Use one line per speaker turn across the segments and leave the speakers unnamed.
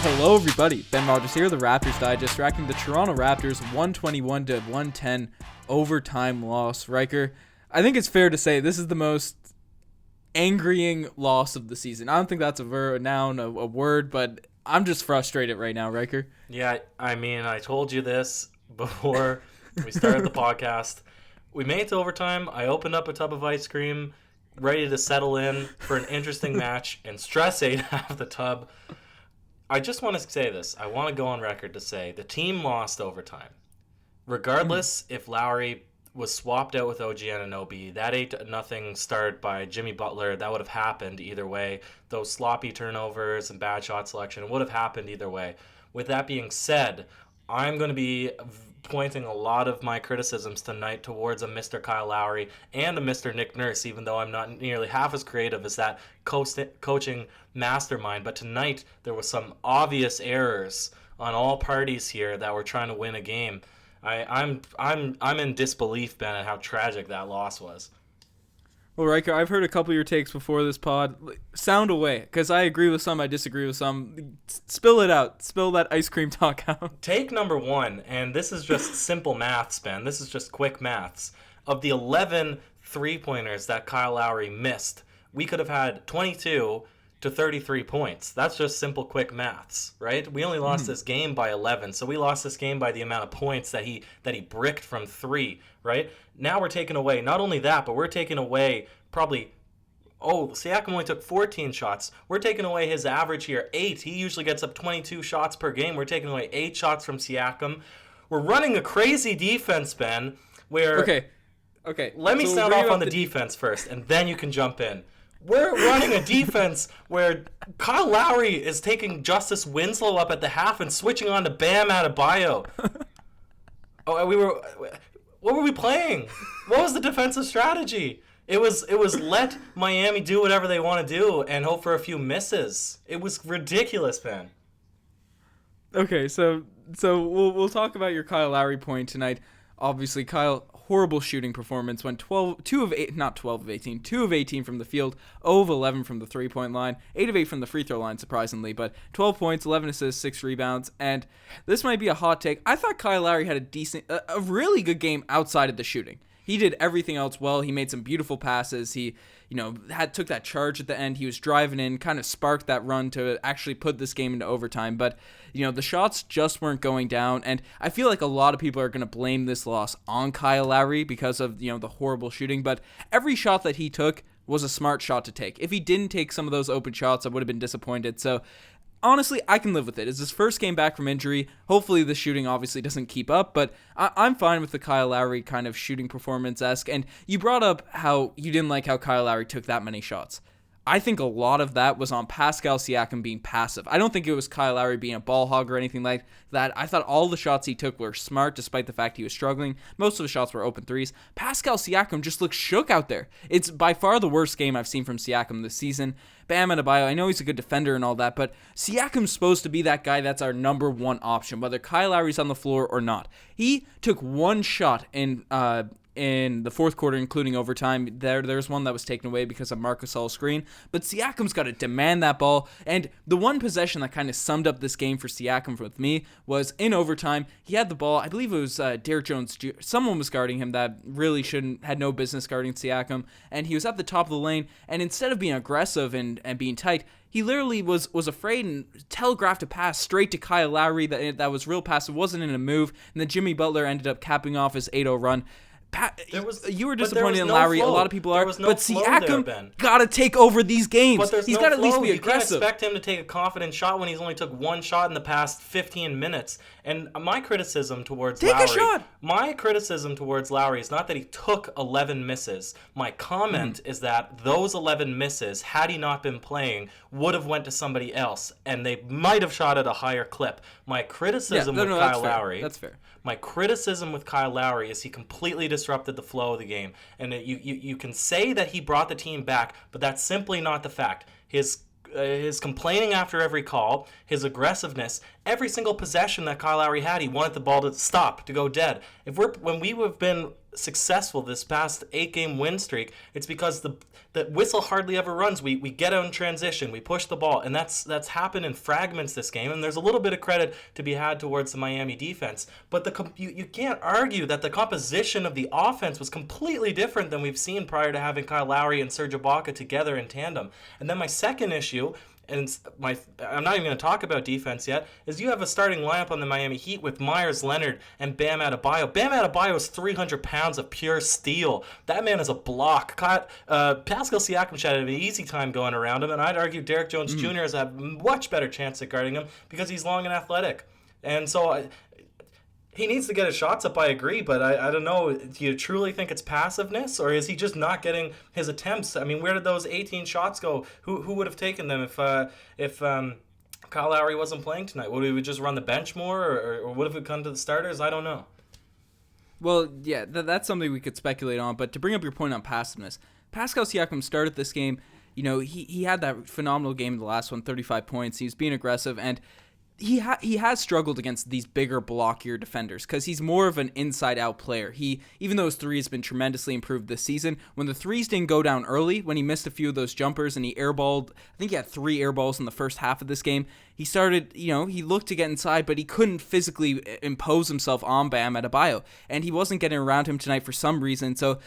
Hello everybody, Ben Rogers here, the Raptors Digest, tracking the Toronto Raptors 121-110 overtime loss. Riker, I think it's fair to say this is the most angrying loss of the season. I don't think that's a noun, a word, but I'm just frustrated right now, Riker.
Yeah, I mean, I told you this before we started the podcast. We made it to overtime. I opened up a tub of ice cream, ready to settle in for an interesting match, and Stress ate half the tub. I just want to say this. I want to go on record to say the team lost overtime. Regardless if Lowry was swapped out with OG Anunoby, that 8-0 start by Jimmy Butler, that would have happened either way. Those sloppy turnovers and bad shot selection would have happened either way. With that being said, I'm going to be pointing a lot of my criticisms tonight towards a Mr. Kyle Lowry and a Mr. Nick Nurse, even though I'm not nearly half as creative as that coaching mastermind. But tonight there was some obvious errors on all parties here that were trying to win a game. I'm in disbelief, Ben, at how tragic that loss was.
Well, Riker, I've heard a couple of your takes before this pod. Sound away, because I agree with some, I disagree with some. Spill it out. Spill that ice cream talk out.
Take number one, and this is just simple maths, Ben. This is just quick maths. Of the 11 three-pointers that Kyle Lowry missed, we could have had 22 to 33 points. That's just simple, quick maths, right? We only lost this game by 11, so we lost this game by the amount of points that he bricked from three, right? Now we're taking away, not only that, but we're taking away probably, Siakam only took 14 shots. We're taking away his average here, 8. He usually gets up 22 shots per game. We're taking away 8 shots from Siakam. We're running a crazy defense, Ben, where...
Okay.
Let me sound off on the defense first, and then you can jump in. We're running a defense where Kyle Lowry is taking Justice Winslow up at the half and switching on to Bam Adebayo. What were we playing? What was the defensive strategy? It was let Miami do whatever they want to do and hope for a few misses. It was ridiculous, man.
Okay, so we'll talk about your Kyle Lowry point tonight. Obviously, Kyle, horrible shooting performance. Went 2 of 18 from the field, 0 of 11 from the three-point line, 8 of 8 from the free throw line, surprisingly, but 12 points, 11 assists, 6 rebounds, and this might be a hot take. I thought Kyle Lowry had a really good game outside of the shooting. He did everything else well. He made some beautiful passes. He, took that charge at the end. He was driving in, kind of sparked that run to actually put this game into overtime. But, the shots just weren't going down. And I feel like a lot of people are going to blame this loss on Kyle Lowry because of, the horrible shooting. But every shot that he took was a smart shot to take. If he didn't take some of those open shots, I would have been disappointed. So, honestly, I can live with it. It's his first game back from injury. Hopefully the shooting obviously doesn't keep up, but I'm fine with the Kyle Lowry kind of shooting performance-esque. And you brought up how you didn't like how Kyle Lowry took that many shots. I think a lot of that was on Pascal Siakam being passive. I don't think it was Kyle Lowry being a ball hog or anything like that. I thought all the shots he took were smart despite the fact he was struggling. Most of the shots were open threes. Pascal Siakam just looked shook out there. It's by far the worst game I've seen from Siakam this season. Bam Adebayo, I know he's a good defender and all that, but Siakam's supposed to be that guy that's our number one option, whether Kyle Lowry's on the floor or not. He took one shot in the fourth quarter, including overtime. There's one that was taken away because of Marc Gasol's screen, but Siakam's got to demand that ball, and the one possession that kind of summed up this game for Siakam with me was in overtime. He had the ball, I believe it was Derrick Jones, someone was guarding him that really had no business guarding Siakam, and he was at the top of the lane, and instead of being aggressive and being tight, he literally was afraid and telegraphed a pass straight to Kyle Lowry that was real pass. It wasn't in a move, and then Jimmy Butler ended up capping off his 8-0 run. You were disappointed in Lowry. A lot of people are. But Siakam got to take over these games. He's got to at least be aggressive.
You can't expect him to take a confident shot when he's only took one shot in the past 15 minutes. And my criticism towards Lowry is not that he took 11 misses. My comment is that those 11 misses, had he not been playing, would have went to somebody else, and they might have shot at a higher clip. My criticism with Kyle Lowry.
That's fair.
My criticism with Kyle Lowry is he completely disrupted the flow of the game. And you can say that he brought the team back, but that's simply not the fact. His complaining after every call, his aggressiveness, every single possession that Kyle Lowry had, he wanted the ball to stop, to go dead. When we have been successful this past 8-game win streak, it's because the whistle hardly ever runs. We get out in transition, we push the ball, and that's happened in fragments this game. And there's a little bit of credit to be had towards the Miami defense, but you can't argue that the composition of the offense was completely different than we've seen prior to having Kyle Lowry and Serge Ibaka together in tandem. And then my second issue, and I'm not even going to talk about defense yet, is you have a starting lineup on the Miami Heat with Myers Leonard and Bam Adebayo. Bam Adebayo is 300 pounds of pure steel. That man is a block. Pascal Siakam should have an easy time going around him, and I'd argue Derek Jones Jr. has a much better chance at guarding him because he's long and athletic. And so he needs to get his shots up, I agree, but I don't know. Do you truly think it's passiveness, or is he just not getting his attempts? I mean, where did those 18 shots go? Who would have taken them if Kyle Lowry wasn't playing tonight? Would we just run the bench more, or would have it come to the starters? I don't know.
Well, yeah, that's something we could speculate on, but to bring up your point on passiveness, Pascal Siakam started this game. You know, he had that phenomenal game in the last one, 35 points. He was being aggressive, and he has struggled against these bigger, blockier defenders because he's more of an inside-out player. Even though his three has been tremendously improved this season, when the threes didn't go down early, when he missed a few of those jumpers and he airballed, I think he had 3 airballs in the first half of this game, he started, he looked to get inside, but he couldn't physically impose himself on Bam Adebayo, and he wasn't getting around him tonight for some reason. So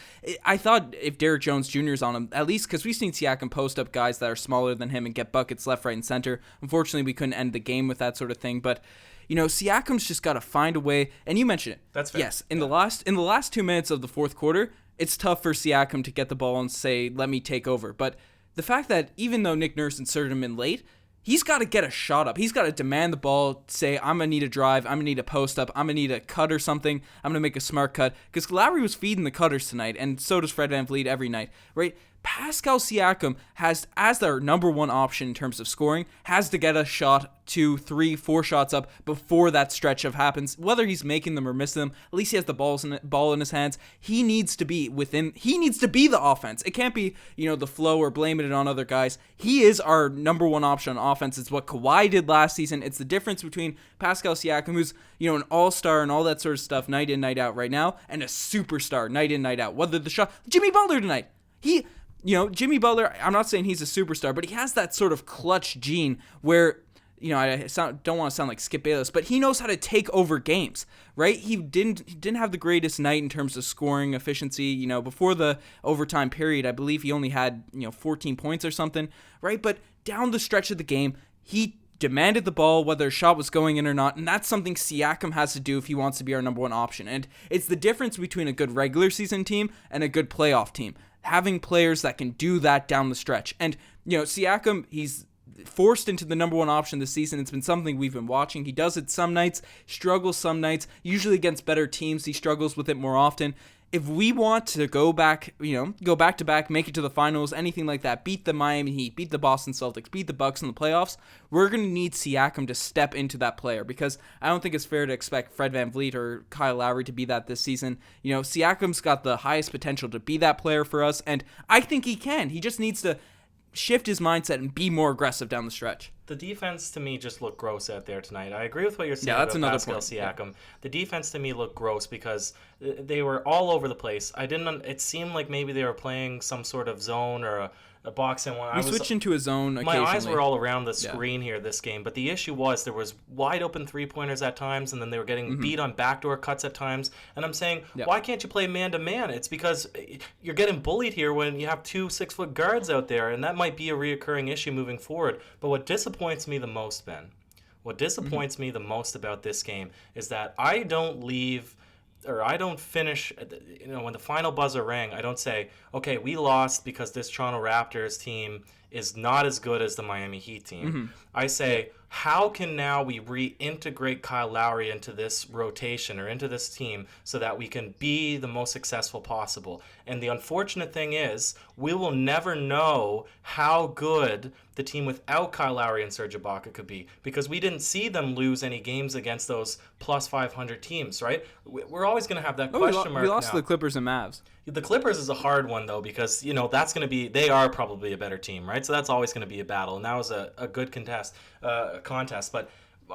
I thought if Derek Jones Jr. is on him, at least because we've seen Siakam post up guys that are smaller than him and get buckets left, right, and center. Unfortunately, we couldn't end the game with that sort of thing, but Siakam's just got to find a way. And you mentioned it.
That's fair.
Yes, in the last 2 minutes of the fourth quarter, it's tough for Siakam to get the ball and say, "Let me take over." But the fact that even though Nick Nurse inserted him in late, he's got to get a shot up. He's got to demand the ball, say, "I'm going to need a drive. I'm going to need a post up. I'm going to need a cut or something. I'm going to make a smart cut." Because Lowry was feeding the cutters tonight, and so does Fred VanVleet every night, right? Pascal Siakam has, as their number one option in terms of scoring, has to get a shot, 2, 3, 4 shots up before that stretch of happens. Whether he's making them or missing them, at least he has the ball in his hands. He needs to be the offense. It can't be, the flow or blaming it on other guys. He is our number one option on offense. It's what Kawhi did last season. It's the difference between Pascal Siakam, who's, an all-star and all that sort of stuff night in, night out right now, and a superstar night in, night out. Whether the shot, Jimmy Butler tonight, Jimmy Butler, I'm not saying he's a superstar, but he has that sort of clutch gene where, I don't want to sound like Skip Bayless, but he knows how to take over games, right? He didn't have the greatest night in terms of scoring efficiency. Before the overtime period, I believe he only had, 14 points or something, right? But down the stretch of the game, he demanded the ball, whether a shot was going in or not, and that's something Siakam has to do if he wants to be our number one option. And it's the difference between a good regular season team and a good playoff team. Having players that can do that down the stretch. And, Siakam, he's forced into the number one option this season. It's been something we've been watching. He does it some nights, struggles some nights. Usually against better teams, he struggles with it more often. If we want to go back to back, make it to the finals, anything like that, beat the Miami Heat, beat the Boston Celtics, beat the Bucks in the playoffs, we're going to need Siakam to step into that player because I don't think it's fair to expect Fred VanVleet or Kyle Lowry to be that this season. Siakam's got the highest potential to be that player for us, and I think he can. He just needs to shift his mindset and be more aggressive down the stretch.
The defense to me just looked gross out there tonight. I agree with what you're saying
that's
about
another
Pascal
point.
Siakam. Yeah. The defense to me looked gross because they were all over the place. It seemed like maybe they were playing some sort of zone or a box and one.
We switched into a zone occasionally.
My eyes were all around the screen here this game, but the issue was there was wide open 3-pointers at times, and then they were getting beat on backdoor cuts at times. And I'm saying, why can't you play man-to-man? It's because you're getting bullied here when you have 2 6-foot guards out there, and that might be a reoccurring issue moving forward. But what disappoints me the most, Ben, me the most about this game is that I don't finish, when the final buzzer rang, I don't say, okay, we lost because this Toronto Raptors team is not as good as the Miami Heat team. I say, how can now we reintegrate Kyle Lowry into this rotation or into this team so that we can be the most successful possible? And the unfortunate thing is, we will never know how good the team without Kyle Lowry and Serge Ibaka could be because we didn't see them lose any games against those plus 500 teams, right? We're always going to have that question mark.
We lost
now.
to the Clippers and Mavs.
The Clippers is a hard one, though, because, that's going to be – they are probably a better team, right? So that's always going to be a battle, and that was a good contest. But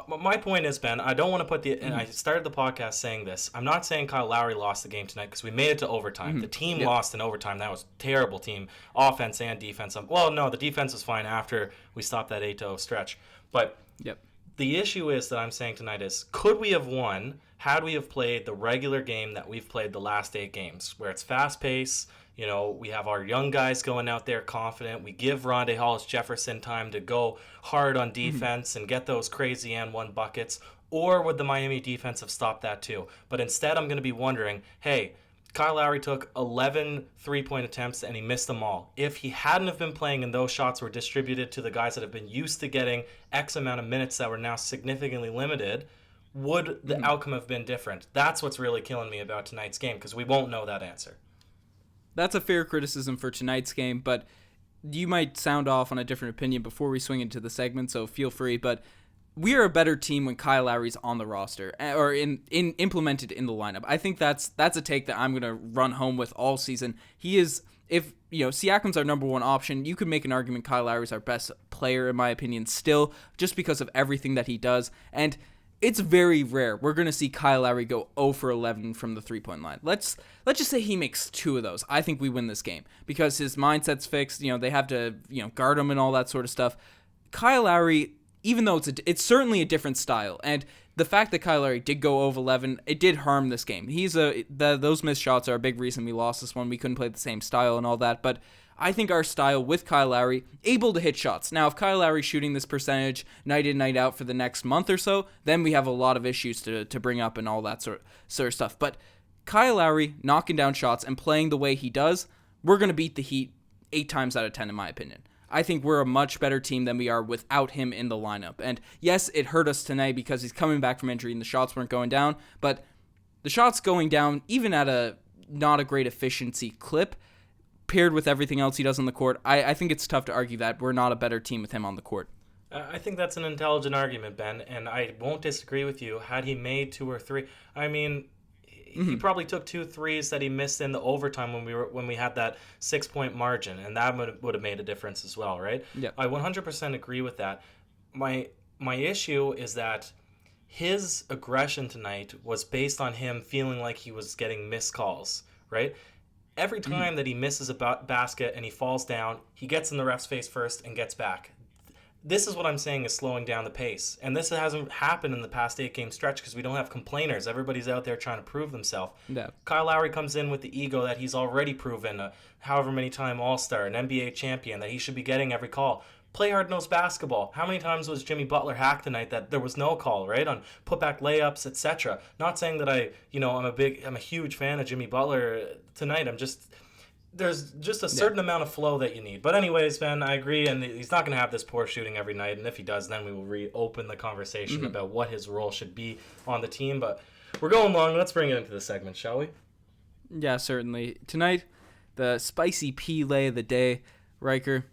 my point is, Ben, I don't want to put and I started the podcast saying this. I'm not saying Kyle Lowry lost the game tonight because we made it to overtime. The team lost in overtime. That was a terrible team, offense and defense. Well, no, the defense was fine after we stopped that 8-0 stretch. But the issue is that I'm saying tonight is, could we have won had we have played the regular game that we've played the last 8 games, where it's fast pace. You know, we have our young guys going out there confident. We give Rondé Hollis-Jefferson time to go hard on defense and get those crazy and one buckets. Or would the Miami defense have stopped that too? But instead, I'm going to be wondering, hey, Kyle Lowry took 11 three-point attempts and he missed them all. If he hadn't have been playing and those shots were distributed to the guys that have been used to getting X amount of minutes that were now significantly limited, would the outcome have been different? That's what's really killing me about tonight's game, because we won't know that answer.
That's a fair criticism for tonight's game, but you might sound off on a different opinion before we swing into the segment, so feel free. But we are a better team when Kyle Lowry's on the roster or implemented in the lineup. I think that's a take that I'm going to run home with all season. He is, if Siakam's our number one option, you could make an argument Kyle Lowry's our best player in my opinion still, just because of everything that he does. And it's very rare we're going to see Kyle Lowry go 0 for 11 from the three-point line. Let's just say he makes 2 of those. I think we win this game because his mindset's fixed. They have to guard him and all that sort of stuff. Kyle Lowry, even though it's certainly a different style, and the fact that Kyle Lowry did go 0 of 11, it did harm this game. Those missed shots are a big reason we lost this one. We couldn't play the same style and all that, but I think our style with Kyle Lowry, able to hit shots. Now, if Kyle Lowry's shooting this percentage night in, night out for the next month or so, then we have a lot of issues to bring up and all that sort of stuff. But Kyle Lowry knocking down shots and playing the way he does, we're going to beat the Heat 8 times out of 10 in my opinion. I think we're a much better team than we are without him in the lineup. And yes, it hurt us tonight because he's coming back from injury and the shots weren't going down, but the shots going down, even at a not a great efficiency clip, paired with everything else he does on the court, I think it's tough to argue that we're not a better team with him on the court.
I think that's an intelligent argument, Ben, and I won't disagree with you. Had he made 2 or 3, I mean, he probably took 2 threes that he missed in the overtime when we had that 6-point margin, and that would have made a difference as well, right?
Yeah.
I 100% agree with that. My issue is that his aggression tonight was based on him feeling like he was getting missed calls, right? Every time that he misses a basket and he falls down, he gets in the ref's face first and gets back. This is what I'm saying is slowing down the pace. And this hasn't happened in the past 8-game stretch because we don't have complainers. Everybody's out there trying to prove themselves.
Yeah.
Kyle Lowry comes in with the ego that he's already proven, however many time All-Star, an NBA champion, that he should be getting every call. Play hard-nosed basketball. How many times was Jimmy Butler hacked tonight that there was no call, right? On putback layups, etc. Not saying that I'm a huge fan of Jimmy Butler tonight. There's just a certain amount of flow that you need. But anyways, Ben, I agree, and he's not going to have this poor shooting every night. And if he does, then we will reopen the conversation about what his role should be on the team. But we're going long. Let's bring it into the segment, shall we?
Yeah, certainly. Tonight, the spicy P lay of the day, Riker.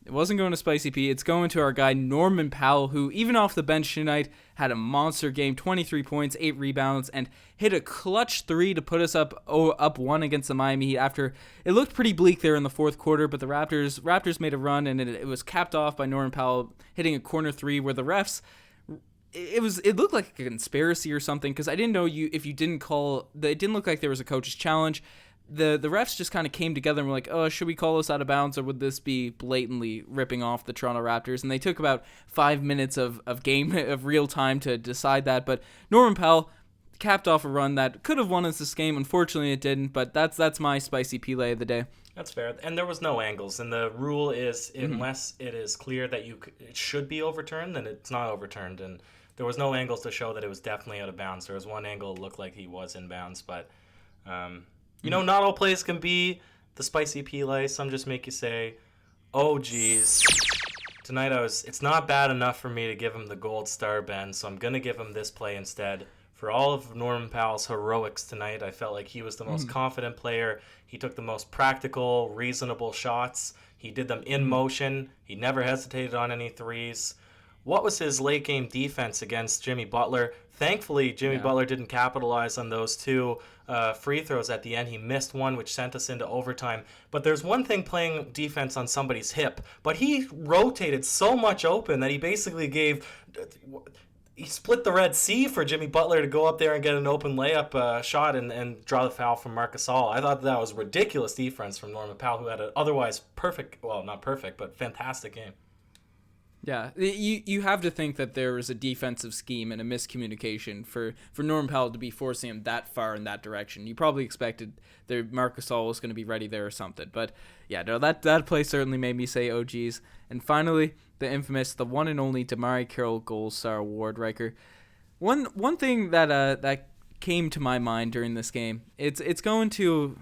It wasn't going to Spicy P. It's going to our guy Norman Powell, who, even off the bench tonight, had a monster game, 23 points, 8 rebounds, and hit a clutch 3 to put us up 1 against the Miami Heat after it looked pretty bleak there in the fourth quarter, but the Raptors made a run, and it was capped off by Norman Powell hitting a corner 3 where the refs, it looked like a conspiracy or something, because I didn't know if you didn't call, it didn't look like there was a coach's challenge. The refs just kind of came together and were like, oh, should we call this out of bounds, or would this be blatantly ripping off the Toronto Raptors? And they took about 5 minutes of real time to decide that. But Norman Powell capped off a run that could have won us this game. Unfortunately, it didn't. But that's my spicy Pele of the day.
That's fair. And there was no angles. And the rule is, unless it is clear that it should be overturned, then it's not overturned. And there was no angles to show that it was definitely out of bounds. There was one angle that looked like he was in bounds, but not all plays can be the spicy Pele. Some just make you say, oh, geez. Tonight it's not bad enough for me to give him the gold star, Ben, so I'm going to give him this play instead. For all of Norman Powell's heroics tonight, I felt like he was the most confident player. He took the most practical, reasonable shots. He did them in motion. He never hesitated on any threes. What was his late game defense against Jimmy Butler? Thankfully, Jimmy Butler didn't capitalize on those 2 free throws at the end. He missed one, which sent us into overtime. But there's one thing playing defense on somebody's hip. But he rotated so much open that he basically gave... he split the Red Sea for Jimmy Butler to go up there and get an open layup shot and draw the foul from Marc Gasol. I thought that was ridiculous defense from Norman Powell, who had an otherwise perfect, well, not perfect, but fantastic game.
Yeah, you have to think that there was a defensive scheme and a miscommunication for Norman Powell to be forcing him that far in that direction. You probably expected that Marc Gasol was going to be ready there or something. But yeah, no, that play certainly made me say, oh geez. And finally, the infamous, the one and only Damari Carroll Gold Star Award, Riker. One thing that came to my mind during this game, it's going to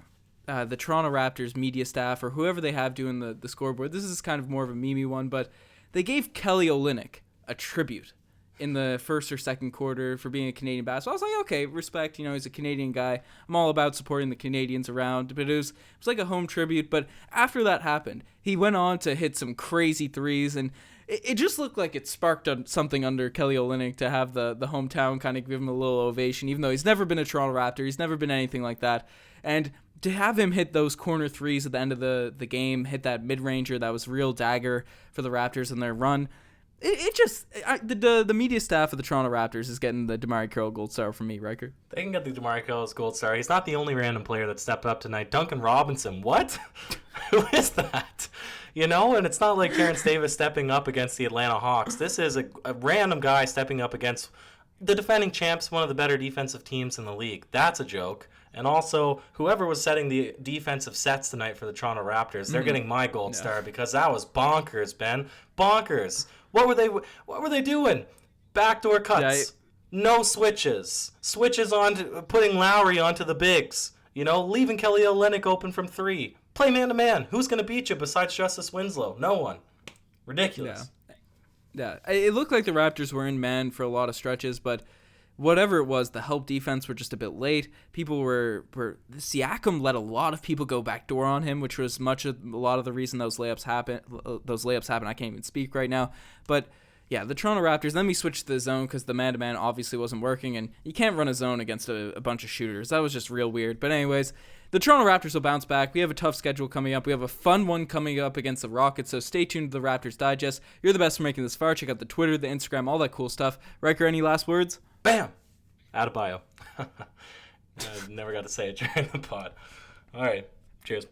the Toronto Raptors media staff or whoever they have doing the scoreboard. This is kind of more of a meme one, but they gave Kelly Olynyk a tribute in the first or second quarter for being a Canadian basketball. I was like, okay, respect. He's a Canadian guy. I'm all about supporting the Canadians around. But it was like a home tribute. But after that happened, he went on to hit some crazy threes. And it just looked like it sparked something under Kelly Olynyk to have the hometown kind of give him a little ovation, even though he's never been a Toronto Raptor. He's never been anything like that. And to have him hit those corner threes at the end of the game, hit that mid-ranger that was real dagger for the Raptors in their run, the media staff of the Toronto Raptors is getting the Damari Carroll Gold Star from me, Riker.
They can get the Damari Carroll Gold Star. He's not the only random player that stepped up tonight. Duncan Robinson, what? Who is that? And it's not like Terrence Davis stepping up against the Atlanta Hawks. This is a random guy stepping up against the defending champs, one of the better defensive teams in the league. That's a joke. And also, whoever was setting the defensive sets tonight for the Toronto Raptors, they're getting my gold star because that was bonkers, Ben. Bonkers. What were they doing? Backdoor cuts. No switches. Switches on putting Lowry onto the bigs. Leaving Kelly Olynyk open from three. Play man-to-man. Who's going to beat you besides Justice Winslow? No one. Ridiculous.
Yeah. It looked like the Raptors were in man for a lot of stretches, but whatever it was, the help defense were just a bit late. People were Siakam let a lot of people go backdoor on him, which was a lot of the reason those layups happen. I can't even speak right now. But yeah, the Toronto Raptors. Then we switched to the zone because the man-to-man obviously wasn't working, and you can't run a zone against a bunch of shooters. That was just real weird. But anyways, the Toronto Raptors will bounce back. We have a tough schedule coming up. We have a fun one coming up against the Rockets, so stay tuned to the Raptors Digest. You're the best for making this far. Check out the Twitter, the Instagram, all that cool stuff. Riker, any last words?
Bam! Out of bio. Never got to say it during the pod. All right. Cheers.